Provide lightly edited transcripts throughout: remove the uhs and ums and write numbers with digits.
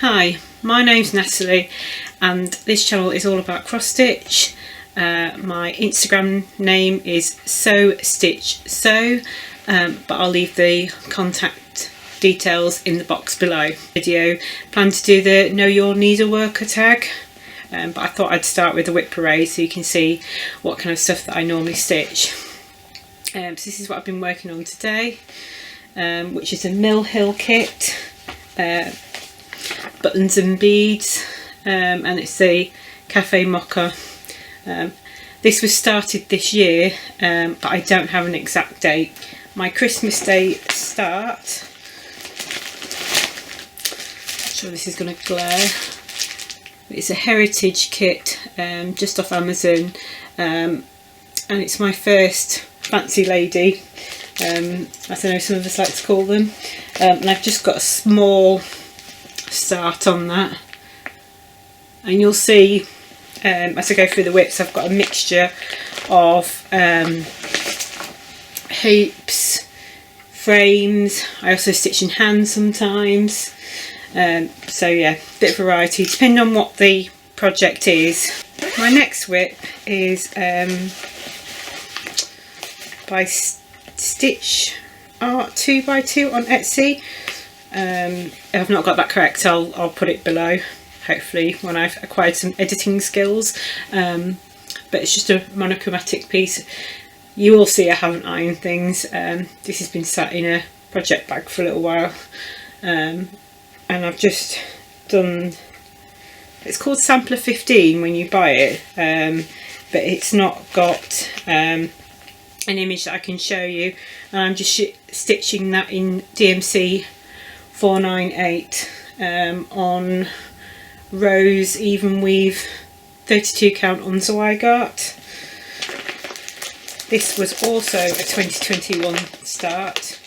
Hi, my name's Natalie and this channel is all about cross stitch. My Instagram name is Stitch SAL, but I'll leave the contact details in the box below. Plan to do the Know Your Needleworker tag, but I thought I'd start with the WIP Parade so you can see what kind of stuff that I normally stitch. So this is what I've been working on today, which is a Mill Hill kit, buttons and beads, and it's the Cafe Mocha. This was started this year, but I don't have an exact date. My Christmas Day start, I'm sure this is going to glare, it's a heritage kit just off Amazon, and it's my first fancy lady, as I know some of us like to call them, and I've just got a small start on that, and you'll see as I go through the whips I've got a mixture of hoops, frames. I also stitch in hand sometimes, so yeah, bit of variety depending on what the project is. My next whip is by Stitch Art 2x2 on Etsy. If I've not got that correct, I'll put it below, hopefully, when I've acquired some editing skills. But it's just a monochromatic piece. You will see I haven't ironed things. This has been sat in a project bag for a little while, and I've just done, it's called Sampler 15 when you buy it, but it's not got an image that I can show you, and I'm just stitching that in DMC 498 on rose even weave 32 count on Zweigart. This was also a 2021 start,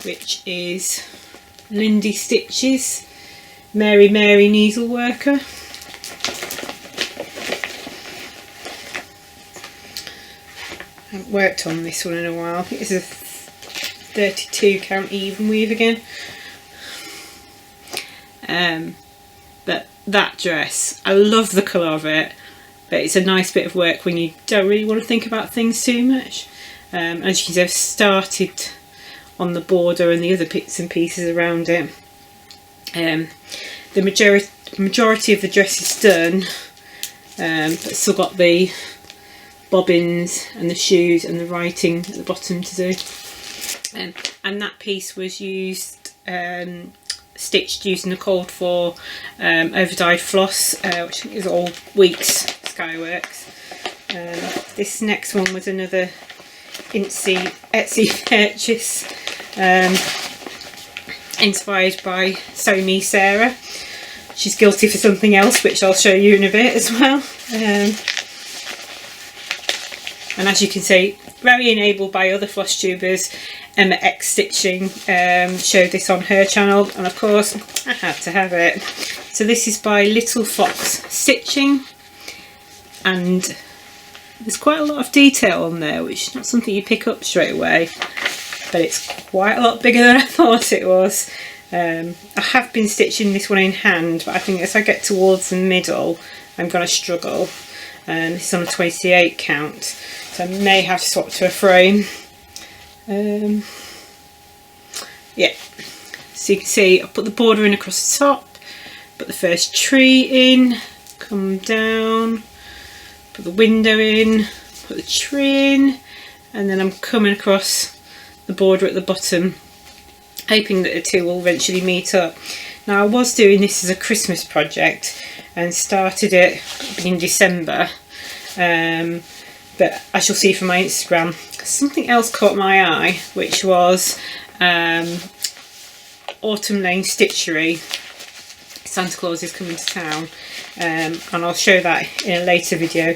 which is Lindy Stitches Mary Needleworker. I haven't worked on this one in a while. It's a 32 count even weave again. But that dress, I love the colour of it, but it's a nice bit of work when you don't really want to think about things too much. As you can see, I've started on the border and the other bits and pieces around it. The majority of the dress is done, but still got the bobbins and the shoes and the writing at the bottom to do. And that piece was used, stitched using the called for overdyed floss, which is all Weeks Skyworks. This next one was another Etsy purchase, inspired by Sewmesarah. She's guilty for something else, which I'll show you in a bit as well. And as you can see, very enabled by other Flosstubers. Emma XStitching showed this on her channel, and of course I had to have it. So this is by Little Fox Stitching, and there's quite a lot of detail on there, which is not something you pick up straight away, but it's quite a lot bigger than I thought it was. I have been stitching this one in hand, but I think as I get towards the middle I'm going to struggle. This is on a 28 count, so I may have to swap to a frame. Yeah, so you can see I put the border in across the top, put the first tree in, come down, put the window in, put the tree in, and then I'm coming across the border at the bottom, hoping that the two will eventually meet up. Now I was doing this as a Christmas project and started it in December, but as you'll see from my Instagram, something else caught my eye, which was Autumn Lane Stitchery. Santa Claus is coming to town, and I'll show that in a later video.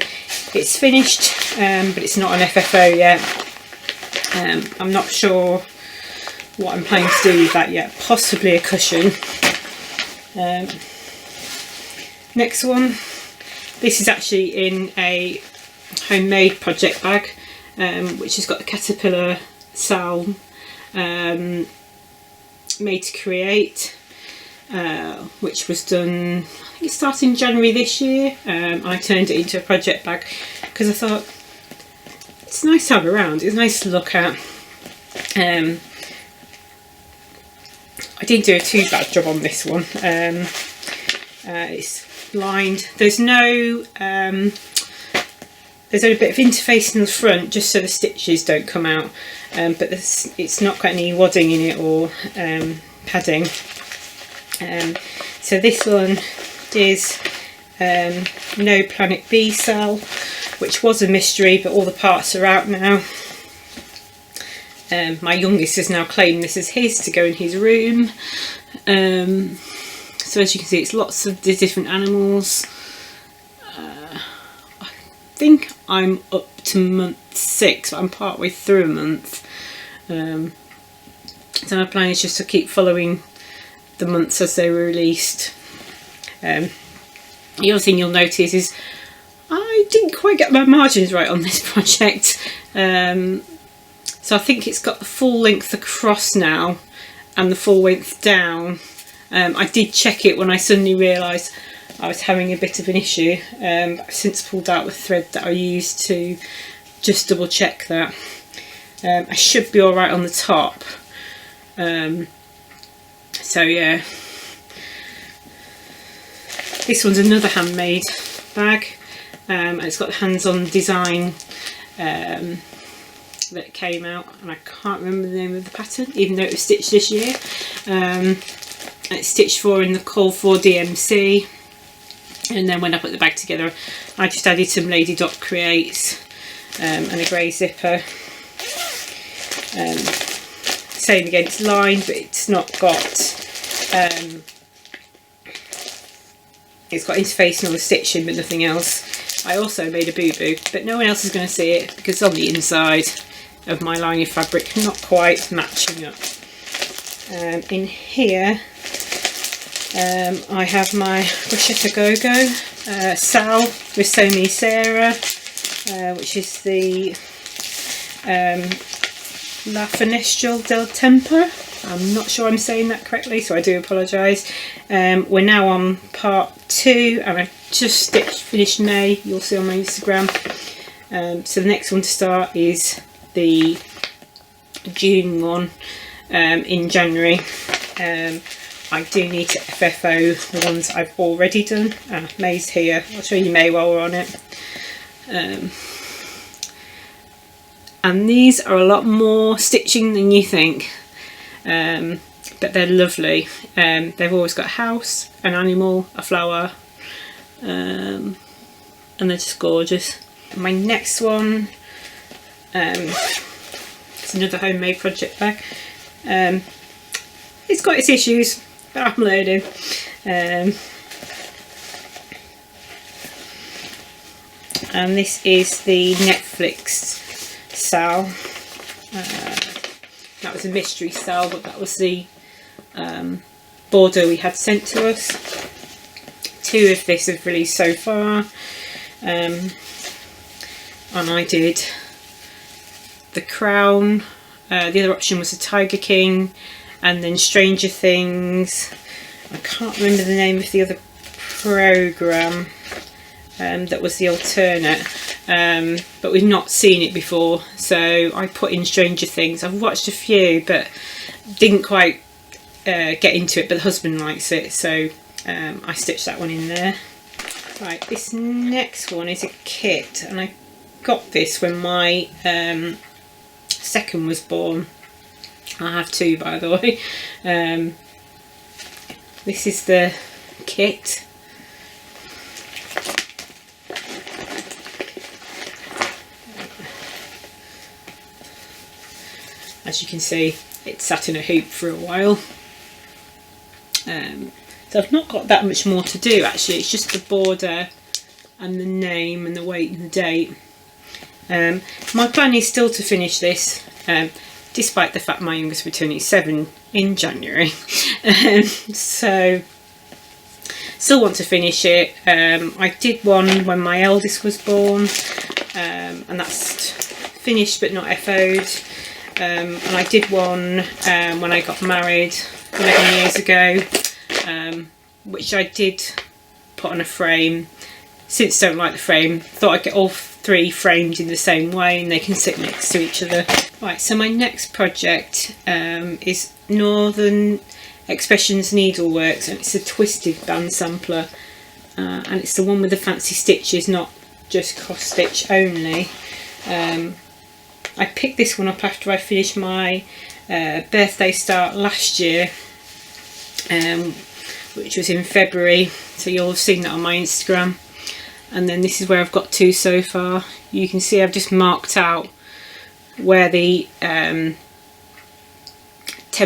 It's finished, but it's not an FFO yet. I'm not sure what I'm planning to do with that yet, possibly a cushion. Next one, this is actually in a homemade project bag, which has got the Caterpillar SAL made to create, which was done, I think it started in January this year. I turned it into a project bag because I thought it's nice to have around, it's nice to look at. I didn't do a too bad job on this one. It's lined, there's no there's a bit of interfacing in the front just so the stitches don't come out, but it's not got any wadding in it or padding. So this one is No Planet B SAL, which was a mystery, but all the parts are out now. My youngest has now claimed this as his to go in his room. So as you can see, it's lots of the different animals. I think I'm up to month 6, but I'm partway through a month. So my plan is just to keep following the months as they were released. The other thing you'll notice is I didn't quite get my margins right on this project. So I think it's got the full length across now and the full length down. I did check it when I suddenly realised I was having a bit of an issue. I've since pulled out the thread that I used to just double check that. I should be alright on the top. So yeah, this one's another handmade bag, and it's got the hands-on design that came out, and I can't remember the name of the pattern even though it was stitched this year. It's stitched for in the Call 4 DMC, and then when I put the bag together I just added some Lady Dot Creates and a grey zipper. Same again, it's lined but it's not got it's got interfacing on the stitching but nothing else. I also made a boo-boo, but no one else is going to see it because it's on the inside of my lining fabric, not quite matching up. In here I have my Bruschetta Go-Go SAL with Sewmesarah, which is the La Finestra del Tempo. I'm not sure I'm saying that correctly, so I do apologise. We're now on part 2 and I just finished May, you'll see on my Instagram. So the next one to start is the June one in January. I do need to FFO the ones I've already done. May's here, I'll show you May while we're on it. And these are a lot more stitching than you think, but they're lovely. They've always got a house, an animal, a flower, and they're just gorgeous. My next one, it's another homemade project bag. It's got its issues, but I'm learning. And this is the Netflix SAL. That was a mystery SAL, but that was the border we had sent to us. 2 of this have released so far, and I did the Crown. The other option was the Tiger King, and then Stranger Things. I can't remember the name of the other programme that was the alternate, but we've not seen it before, so I put in Stranger Things. I've watched a few but didn't quite get into it, but the husband likes it, so I stitched that one in there. Right, this next one is a kit, and I got this when my second was born. I have 2, by the way. This is the kit. As you can see, it sat in a hoop for a while. So I've not got that much more to do actually, it's just the border and the name and the weight and the date. My plan is still to finish this, despite the fact my youngest will be turning 7 in January. So still want to finish it. I did one when my eldest was born, and that's finished but not FO'd. And I did one when I got married 11 years ago, which I did put on a frame. Since I don't like the frame, thought I'd get all 3 framed in the same way and they can sit next to each other. Right, so my next project is Northern Expressions Needleworks, and it's a twisted band sampler, and it's the one with the fancy stitches, not just cross stitch only. I picked this one up after I finished my birthday start last year, which was in February, so you'll have seen that on my Instagram. And then this is where I've got to so far. You can see I've just marked out where the 10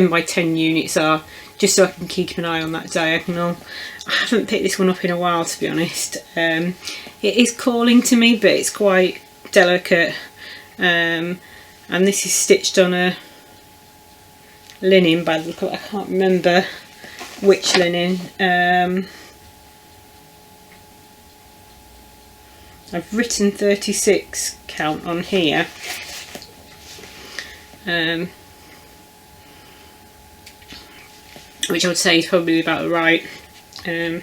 by 10 units are, just so I can keep an eye on that diagonal. I haven't picked this one up in a while, to be honest. It is calling to me, but it's quite delicate. And this is stitched on a linen by the look of it. I can't remember which linen. I've written 36 count on here, which I would say is probably about right. And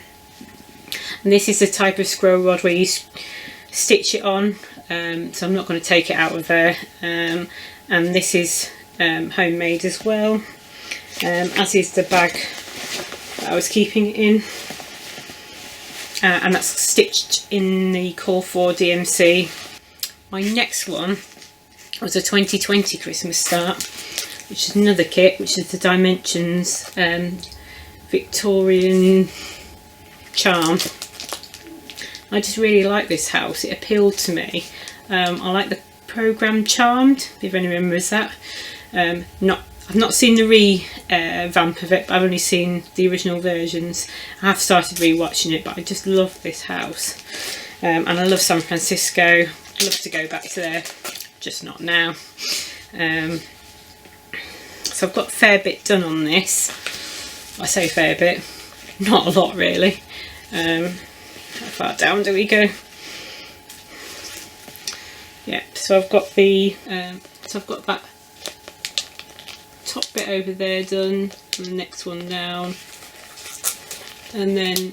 this is the type of scroll rod where you stitch it on, so I'm not going to take it out of there. And this is homemade as well, as is the bag that I was keeping it in. And that's stitched in the Call 4 DMC. My next one was a 2020 Christmas start, which is another kit, which is the Dimensions Victorian Charm. I just really like this house, it appealed to me. I like the programme Charmed, if anyone remembers that. I've not seen the revamp of it, but I've only seen the original versions. I have started rewatching it, but I just love this house. And I love San Francisco. I'd love to go back to there, just not now. So I've got a fair bit done on this. I say fair bit, not a lot really. How far down do we go? Yeah, so I've got that top bit over there done, and the next one down, and then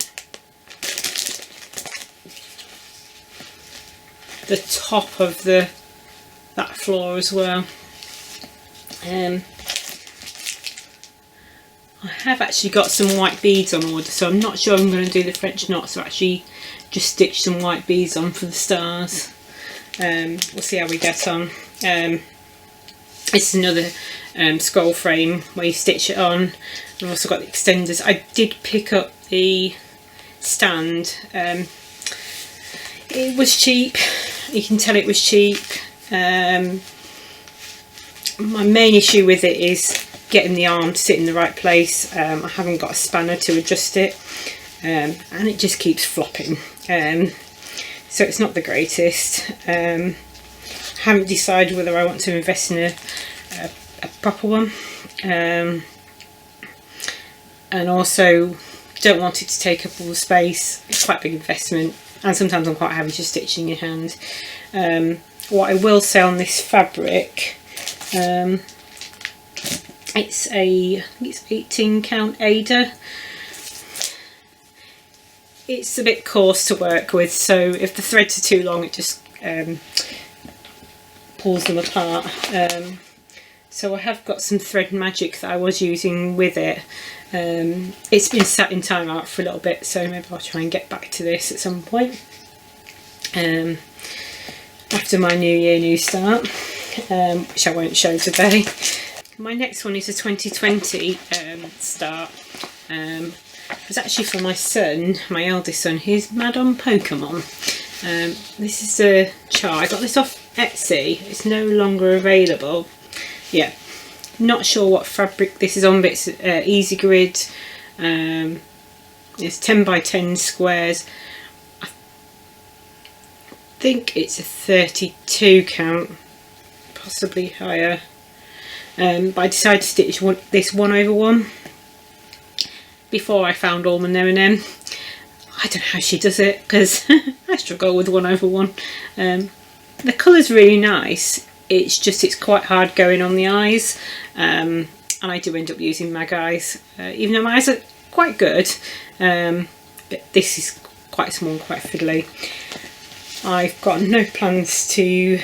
the top of that floor as well. I have actually got some white beads on order, so I'm not sure I'm going to do the French knots or actually just stitch some white beads on for the stars. We'll see how we get on. It's another scroll frame where you stitch it on. I've also got the extenders. I did pick up the stand. It was cheap. You can tell it was cheap. My main issue with it is getting the arm to sit in the right place. I haven't got a spanner to adjust it, and it just keeps flopping. So it's not the greatest. Haven't decided whether I want to invest in a proper one, and also don't want it to take up all the space. It's quite a big investment, and sometimes I'm quite happy just stitching in your hand. What I will say on this fabric, it's I think it's 18 count Ada. It's a bit coarse to work with, so if the threads are too long it just pulls them apart. So I have got some thread magic that I was using with it. It's been sat in timeout for a little bit, so maybe I'll try and get back to this at some point after my New Year New Start, which I won't show today. My next one is a 2020 start. It was actually for my son, my eldest son. He's mad on Pokemon. This is a chart. I got this off Etsy. It's no longer available. Yeah, not sure what fabric this is on, but it's easy grid. It's 10 by 10 squares. I think it's a 32 count, possibly higher. But I decided to stitch this 1/1 before I found Almond M&M. I don't know how she does it, because I struggle with 1/1. The colour's really nice. It's quite hard going on the eyes, and I do end up using mag eyes. Even though my eyes are quite good, but this is quite small, quite fiddly. I've got no plans to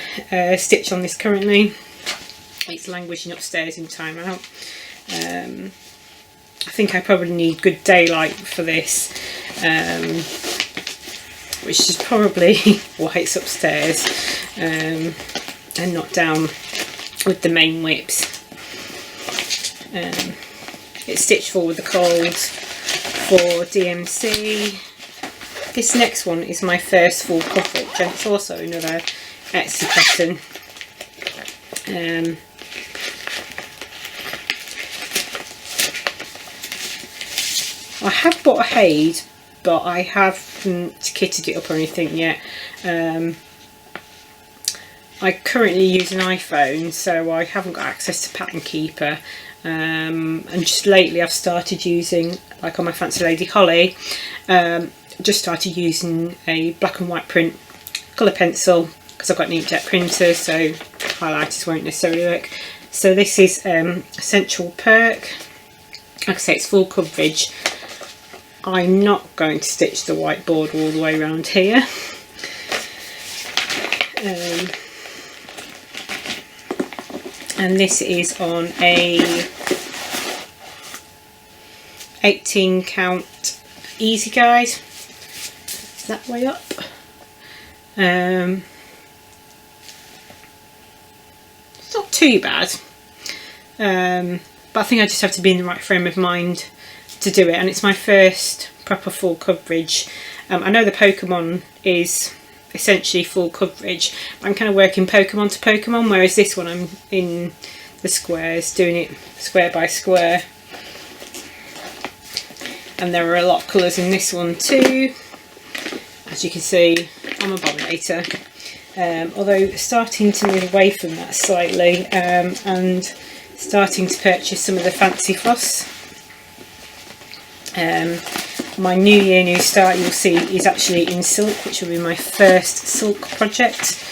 stitch on this currently. It's languishing upstairs in timeout. I think I probably need good daylight for this, which is probably why it's upstairs and not down with the main whips. It's stitched full with the cold for DMC. This next one is my first full coverage, and it's also another Etsy pattern. I have bought a Haid, but I haven't kitted it up or anything yet. I currently use an iPhone, so I haven't got access to Pattern Keeper. And just lately I've started using, like on my Fancy Lady Holly, just started using a black and white print colour pencil, because I've got an inkjet printer, so highlighters won't necessarily work. So this is Essential Perk. Like I say, it's full coverage. I'm not going to stitch the whiteboard all the way around here. And this is on a 18 count easy guide. Is that way up? It's not too bad, but I think I just have to be in the right frame of mind to do it, and it's my first proper full coverage. I know the Pokemon is essentially full coverage, but I'm kind of working Pokemon to Pokemon, whereas this one I'm in the squares, doing it square by square. And there are a lot of colours in this one too. As you can see, I'm a Abominator, although starting to move away from that slightly, and starting to purchase some of the fancy floss. My New Year New Start, you'll see, is actually in silk, which will be my first silk project.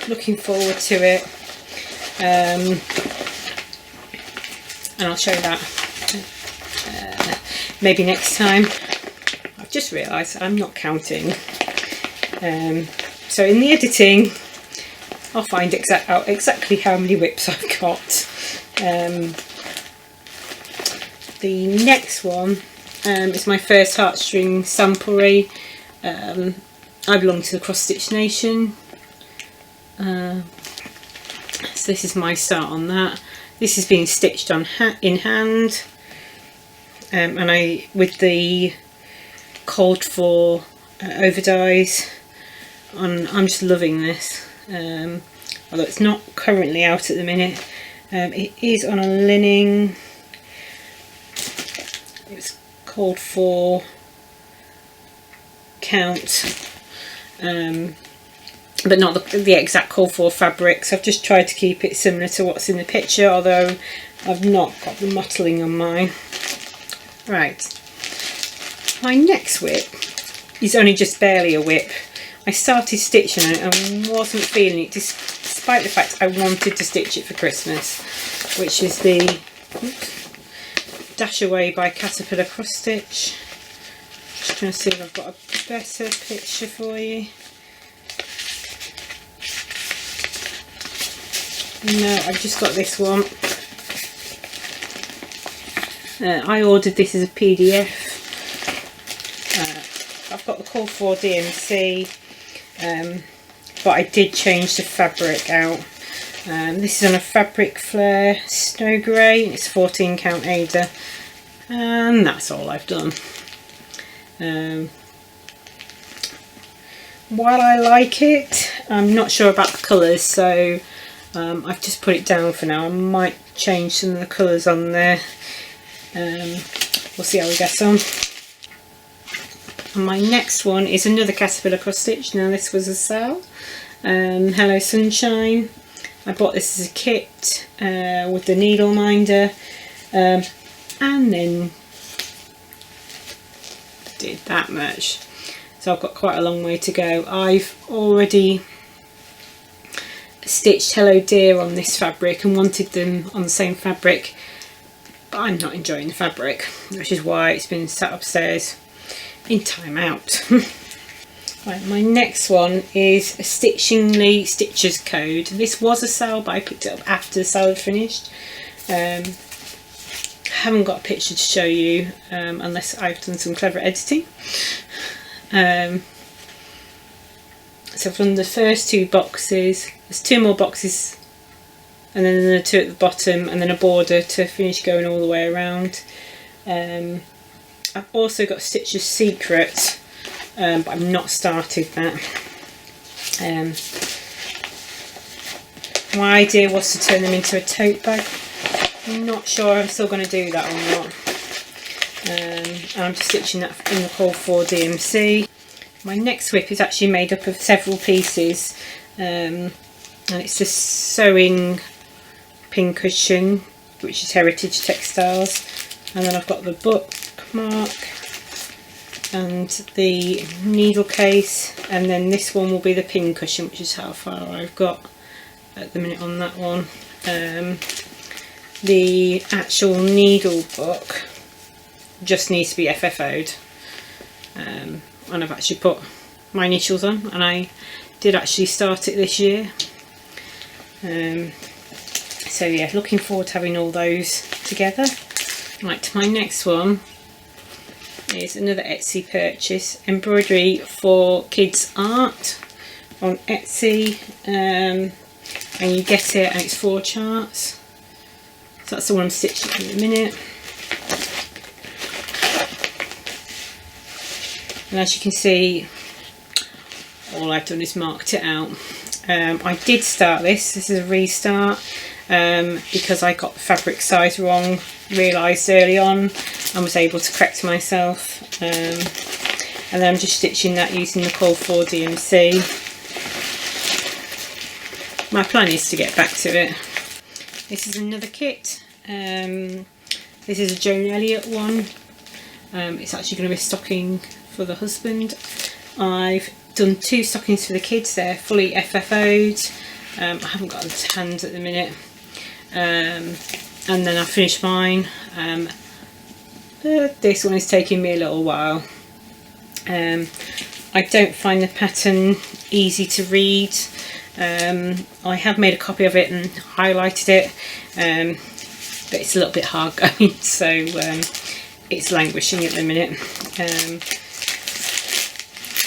Looking forward to it, and I'll show you that maybe next time. I've just realised I'm not counting, so in the editing I'll find out exactly how many whips I've got. The next one is my first heartstring samplery. I belong to the Cross Stitch Nation, so this is my start on that. This is being stitched on in hand, and I, with the called for over dies, I'm just loving this. Although it's not currently out at the minute, it is on a lining. It's called for count, but not the exact call for fabrics. I've just tried to keep it similar to what's in the picture, although I've not got the mottling on mine. Right, my next whip is only just barely a whip. I started stitching it and wasn't feeling it, despite the fact I wanted to stitch it for Christmas, which is the Dash Away by Caterpillar Cross Stitch. Just trying to see if I've got a better picture for you. No, I've just got this one. I ordered this as a PDF. I've got the call for DMC, but I did change the fabric out. This is on a Fabric Flare Snow Grey, it's 14 count Ada, and that's all I've done. While I like it, I'm not sure about the colours, so I've just put it down for now. I might change some of the colours on there. We'll see how we get on. And my next one is another Caterpillar Cross Stitch. Now this was a SAL. Hello Sunshine. I bought this as a kit with the needle minder, and then did that much. So I've got quite a long way to go. I've already stitched Hello Dear on this fabric and wanted them on the same fabric but I'm not enjoying the fabric, which is why it's been sat upstairs in timeout. Right, my next one is a Stitchingly Stitchers code. This was a sale, but I picked it up after the sale had finished. Haven't got a picture to show you unless I've done some clever editing. So I've done the first 2 boxes. There's 2 more boxes, and then the 2 at the bottom, and then a border to finish going all the way around. I've also got Stitcher's Secret, but I've not started that. My idea was to turn them into a tote bag. I'm not sure I'm still going to do that or not. And I'm just stitching that in the Call for DMC. My next WIP is actually made up of several pieces, and it's the Sewing Pincushion, which is Heritage Textiles, and then I've got the bookmark and the needle case, and then this one will be the pincushion, which is how far I've got at the minute on that one. The actual needle book just needs to be FFO'd, and I've actually put my initials on, and I did actually start it this year. So yeah, looking forward to having all those together. Right, my next one is another Etsy purchase, embroidery for kids art on Etsy, and you get it and it's 4 charts. So that's the one I'm stitching in a minute. And as you can see, all I've done is marked it out. I did start this is a restart, because I got the fabric size wrong, realised early on, and was able to correct myself. And then I'm just stitching that using the Call for DMC. My plan is to get back to it. This is another kit. This is a Joan Elliott one. It's actually going to be a stocking for the husband. I've done 2 stockings for the kids. They're fully FFO'd. I haven't got them to hand at the minute. And then I finished mine. This one is taking me a little while. I don't find the pattern easy to read. I have made a copy of it and highlighted it, but it's a little bit hard going, so it's languishing at the minute.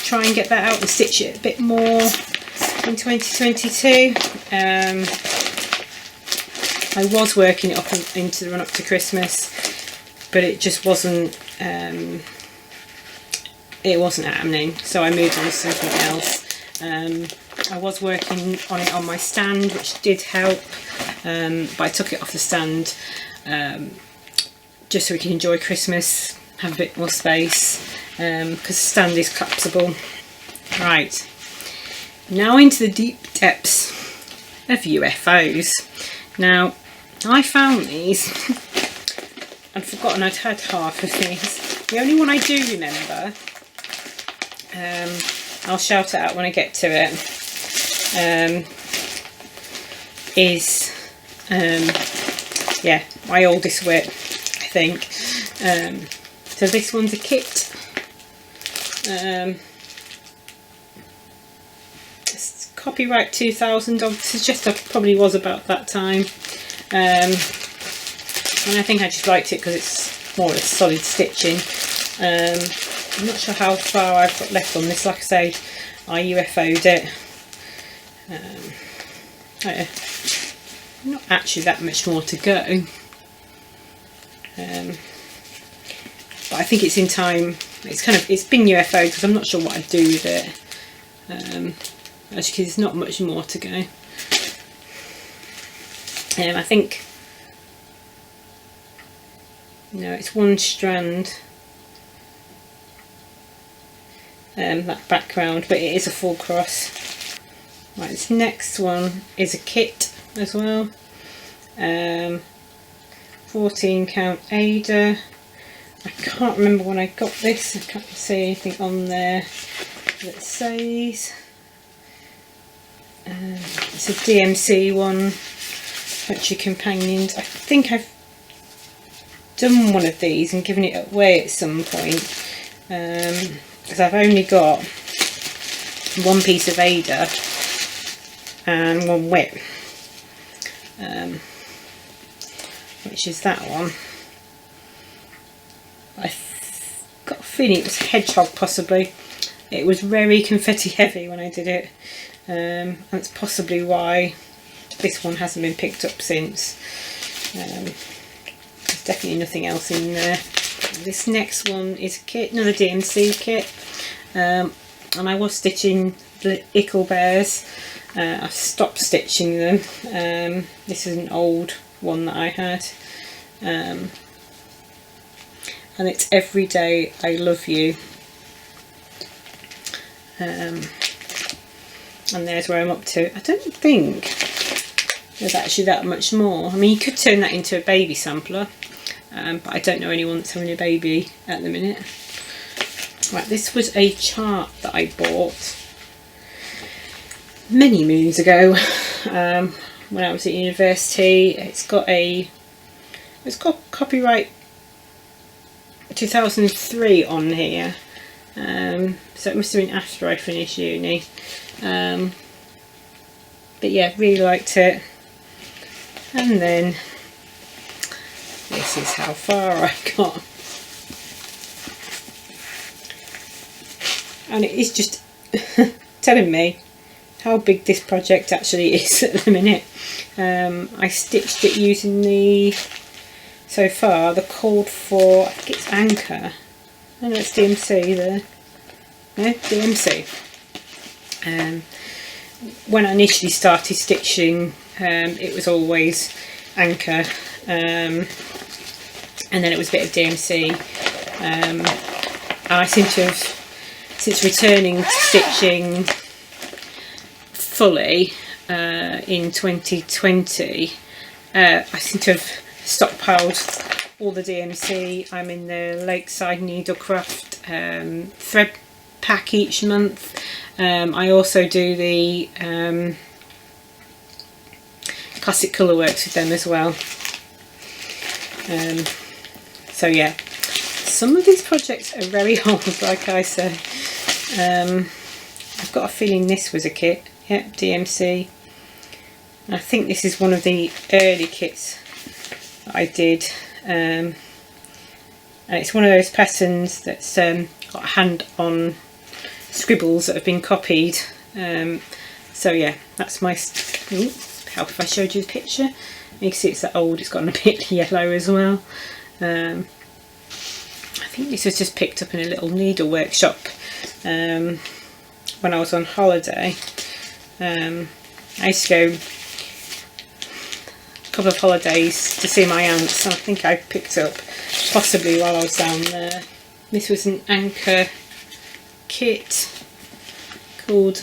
Try and get that out and stitch it a bit more in 2022. I was working it up into the run up to Christmas, but it just wasn't happening, so I moved on to something else. I was working on it on my stand, which did help, but I took it off the stand just so we can enjoy Christmas, have a bit more space, because the stand is collapsible. Right, now into the deep depths of UFOs. Now, I found these and forgotten I'd had half of these. The only one I do remember, I'll shout it out when I get to it, is yeah, my oldest WIP, I think. So this one's a kit. It's copyright 2000. I suggest I probably was about that time, and I think I just liked it because it's more or less solid stitching. I'm not sure how far I've got left on this. Like I say, I UFO'd it. Not actually that much more to go, but I think it's in time. It's been UFO'd because I'm not sure what I'd do with it. Actually, there's not much more to go. I think no, it's one strand. That background, but it is a full cross. Right, this next one is a kit as well. 14 count Ada. I can't remember when I got this. I can't see anything on there that says. It's a DMC one. Country Companions. I think I've done one of these and given it away at some point, because I've only got one piece of Vader and one WIP, which is that one. I've got a feeling it was Hedgehog possibly. It was very confetti heavy when I did it, and that's possibly why this one hasn't been picked up since. There's definitely nothing else in there. This next one is a kit, another DMC kit, and I was stitching the Lickle Bears. I've stopped stitching them. This is an old one that I had, and it's Every Day I Love You. And there's where I'm up to. I don't think there's actually that much more. I mean, you could turn that into a baby sampler, but I don't know anyone that's having a baby at the minute. Right, this was a chart that I bought many moons ago, when I was at university. It's got copyright 2003 on here, so it must have been after I finished uni, but yeah, really liked it. And then this is how far I got, and it is just telling me how big this project actually is at the minute. I stitched it using the, so far, the cord for, I think it's Anchor. I know it's DMC there. No, DMC. When I initially started stitching, it was always Anchor, and then it was a bit of DMC. And I seem to have, since returning to stitching fully in 2020, I seem to have stockpiled all the DMC. I'm in the Lakeside Needlecraft thread pack each month. I also do the Classic Colourworks with them as well. So yeah, some of these projects are very old, like I say. I've got a feeling this was a kit. Yep, DMC. I think this is one of the early kits that I did, and it's one of those patterns that's got a hand-on scribbles that have been copied. So yeah, that's my. Ooh, help if I showed you the picture. You can see it's that old. It's gotten a bit yellow as well. I think this was just picked up in a little needle workshop when I was on holiday. I used to go a couple of holidays to see my aunts, and I think I picked up possibly while I was down there. This was an Anchor kit called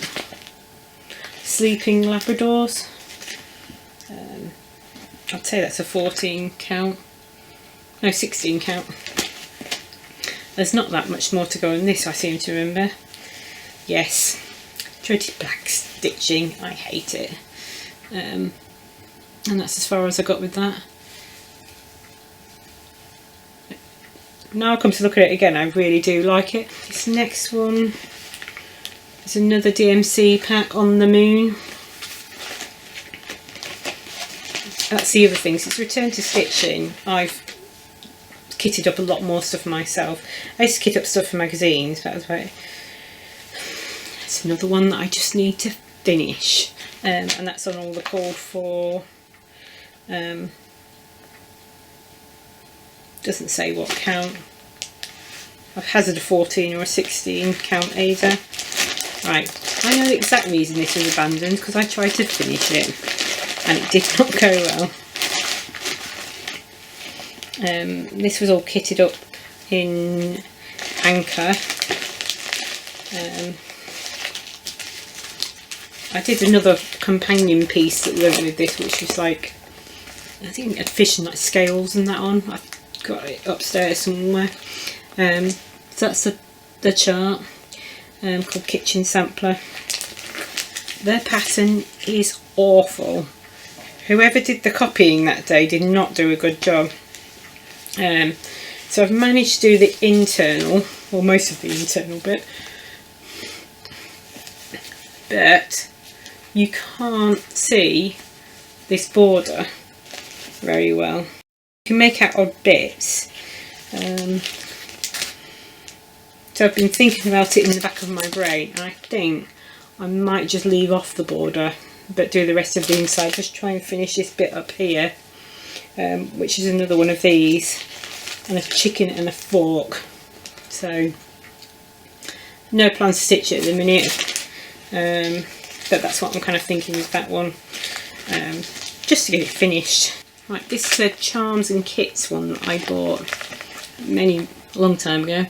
Sleeping Labradors. I'd say that's a 14 count, no 16 count. There's not that much more to go on this, I seem to remember. Yes, dreaded black stitching, I hate it. And that's as far as I got with that. Now I come to look at it again, I really do like it. This next one is another DMC pack on the moon. That's the other thing, since return to stitching, I've kitted up a lot more stuff myself. I used to kit up stuff for magazines, that was about it. It's another one that I just need to finish, and that's on all the cord for, doesn't say what count. I've hazarded a 14 or a 16 count either. Right, I know the exact reason this was abandoned, because I tried to finish it and it did not go well. This was all kitted up in Anchor. I did another companion piece that went with this, which was like, I think it had fish and like scales and that on. I've got it upstairs somewhere. So that's the chart called Kitchen Sampler. Their pattern is awful. Whoever did the copying that day did not do a good job. So I've managed to do the internal, or most of the internal bit, but you can't see this border very well. You can make out odd bits. So I've been thinking about it in the back of my brain, and I think I might just leave off the border but do the rest of the inside. Just try and finish this bit up here, which is another one of these, and a chicken and a fork. So no plans to stitch it at the minute, but that's what I'm kind of thinking with that one, just to get it finished. Right, this is a Charms and Kits one that I bought a long time ago,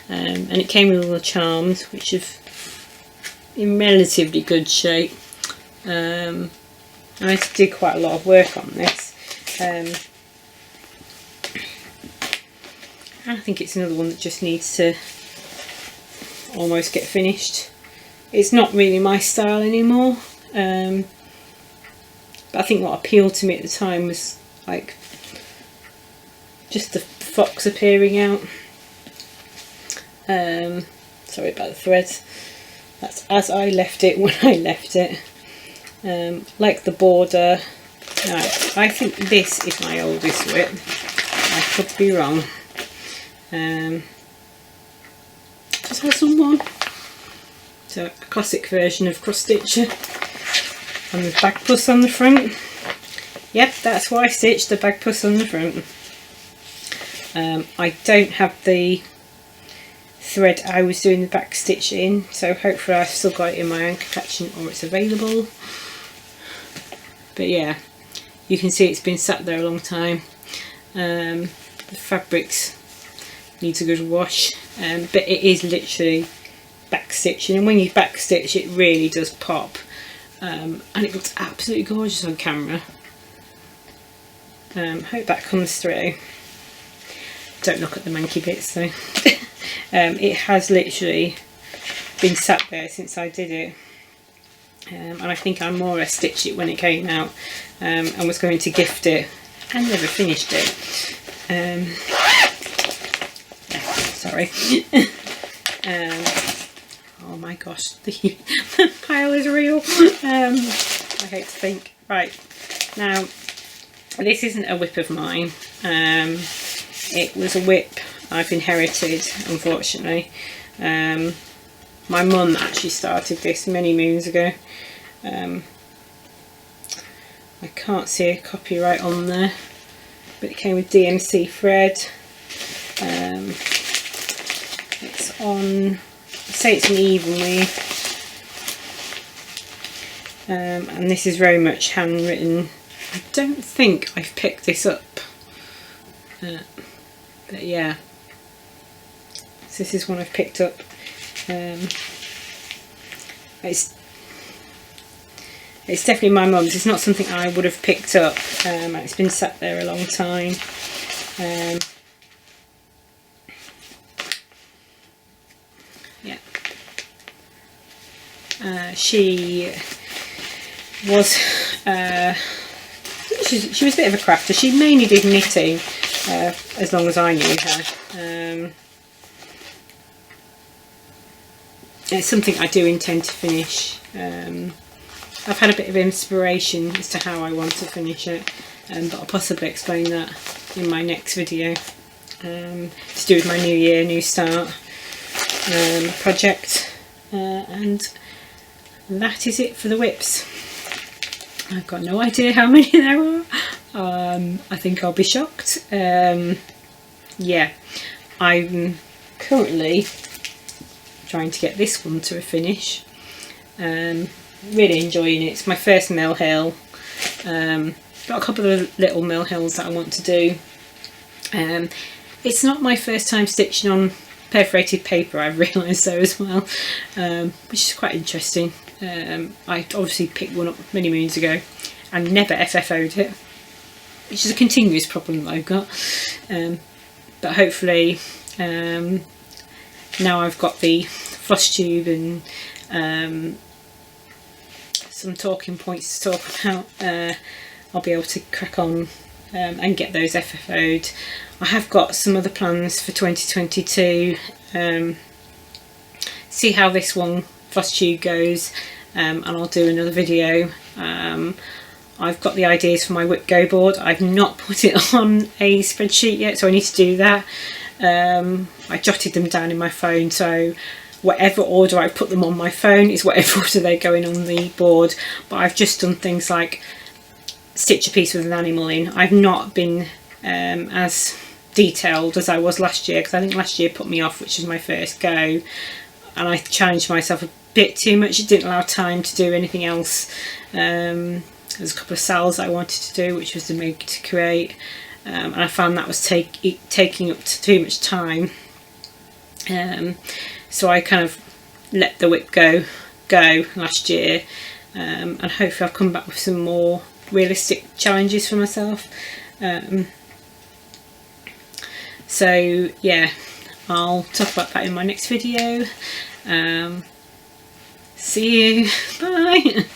and it came with all the charms, which are in relatively good shape. I did quite a lot of work on this. I think it's another one that just needs to almost get finished. It's not really my style anymore, but I think what appealed to me at the time was like just the fox appearing out. Sorry about the threads. That's as I left it when I left it. Like the border. Now, I think this is my oldest WIP. I could be wrong. Just has someone. So a classic version of cross stitcher. And the Bagpuss on the front. Yep, that's why I stitched the Bagpuss on the front. I don't have the thread I was doing the back stitch in, so hopefully I've still got it in my anchor catching or it's available. But yeah, you can see it's been sat there a long time. The fabrics needs a good wash, but it is literally back stitching, and when you back stitch it really does pop, and it looks absolutely gorgeous on camera. Hope that comes through. Don't look at the manky bits though. It has literally been sat there since I did it, and I think I more or less stitched it when it came out, and was going to gift it and never finished it. Sorry. Oh my gosh, the pile is real. I hate to think. Right, now this isn't a WIP of mine. It was a WIP I've inherited, unfortunately. My mum actually started this many moons ago. I can't see a copyright on there, but it came with DMC thread. It's on, I'd say it's an even weave, and this is very much handwritten. I don't think I've picked this up, but yeah, so this is one I've picked up. It's definitely my mum's. It's not something I would have picked up. It's been sat there a long time. Yeah. She was she was a bit of a crafter. She mainly did knitting as long as I knew her. It's something I do intend to finish. I've had a bit of inspiration as to how I want to finish it, but I'll possibly explain that in my next video, to do with my New Year, New Start project. And that is it for the WIPs. I've got no idea how many there are. I think I'll be shocked. Yeah, I'm currently trying to get this one to a finish. Really enjoying it. It's my first mill hill. Got a couple of little mill hills that I want to do. It's not my first time stitching on perforated paper, I've realised so as well, which is quite interesting. I obviously picked one up many moons ago and never FFO'd it, which is a continuous problem that I've got. But hopefully now I've got the Flosstube and some talking points to talk about, I'll be able to crack on and get those FFO'd. I have got some other plans for 2022. See how this one Flosstube goes, and I'll do another video. I've got the ideas for my WIP Go board. I've not put it on a spreadsheet yet, so I need to do that. I jotted them down in my phone, so whatever order I put them on my phone is whatever order they're going on the board. But I've just done things like stitch a piece with an animal in. I've not been as detailed as I was last year, because I think last year put me off, which was my first go, and I challenged myself a bit too much. It didn't allow time to do anything else. There's a couple of SALs I wanted to do, which was to make to create, and I found that was taking up too much time. So I kind of let the WIP go last year, and hopefully I'll come back with some more realistic challenges for myself. So yeah, I'll talk about that in my next video. See you, bye.